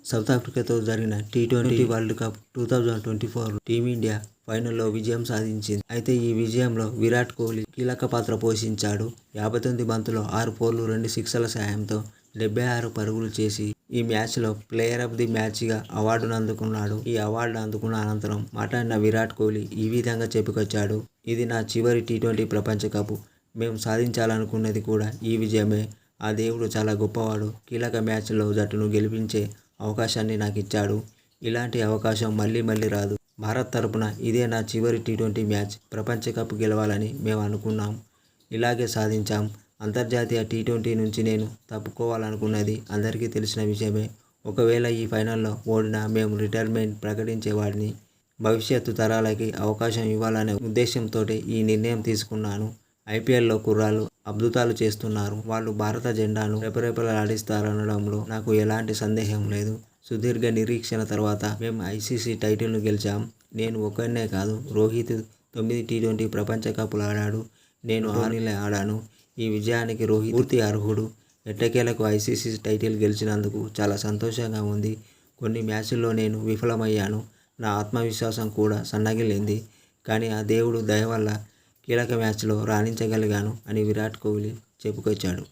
South ఆఫ్రికాతో జరిగిన T20 world cup 2024 team India ఫైనల్లో విజయం సాధించింది. అయితే ఈ విజయంలో విరాట్ కోహ్లీ కీలక పాత్ర పోషించాడు. 59 బంతుల్లో 6 ఫోర్లు 2 సిక్సర్ల సాయంతో 76 పరుగులు చేసి ఈ మ్యాచ్లో ప్లేయర్ ఆఫ్ ది మ్యాచ్గా అవార్డును అందుకున్నాడు. ఈ అవార్డు అందుకున్న అనంతరం మాట్లాడిన విరాట్ కోహ్లీ ఈ విధంగా చెప్పుకొచ్చాడు. ఇది నా చివరి టీ20 ప్రపంచ కప్. మేము సాధించాలనుకున్నది కూడా ఈ విజయమే. ఆ దేవుడు చాలా గొప్పవాడు. కీలక మ్యాచ్లో జట్టును గెలిపించే అవకాశాన్ని నాకు ఇచ్చాడు. ఇలాంటి అవకాశం మళ్ళీ మళ్ళీ రాదు. భారత్ తరపున ఇదే నా చివరి టీ20 మ్యాచ్. ప్రపంచ కప్ గెలవాలని మేము అనుకున్నాం. ఇలాగే సాధించాం. అంతర్జాతీయ టీ20 నుంచి నేను తప్పుకోవాలనుకున్నది అందరికీ తెలిసిన విషయమే. ఒకవేళ ఈ ఫైనల్లో ఓడినా మేము రిటైర్మెంట్ ప్రకటించేవాడిని. భవిష్యత్తు తరాలకి అవకాశం ఇవ్వాలనే ఉద్దేశంతోటే ఈ నిర్ణయం తీసుకున్నాను. ఐపీఎల్లో కుర్రాళ్ళు అద్భుతాలు చేస్తున్నారు. వాళ్ళు భారత జెండాను రెపరెపలాడిస్తారనడంలో నాకు ఎలాంటి సందేహం లేదు. సుదీర్ఘ నిరీక్షణ తర్వాత మేము ఐసీసీ టైటిల్ను గెలిచాం. నేను ఒక్కడినే కాదు, రోహిత్ 9 టీ20 ప్రపంచ కప్లు ఆడాడు. నేను 6 ఆడాను. ఈ విజయానికి రోహిత్ పూర్తి అర్హుడు. ఎట్టకేలకు ఐసీసీ టైటిల్ గెలిచినందుకు చాలా సంతోషంగా ఉంది. కొన్ని మ్యాచ్ల్లో నేను విఫలమయ్యాను. నా ఆత్మవిశ్వాసం కూడా సన్నగిల్లింది. కానీ ఆ దేవుడు దయ వల్ల కీలక మ్యాచ్లో రాణించగలిగాను అని విరాట్ కోహ్లీ చెప్పుకొచ్చాడు.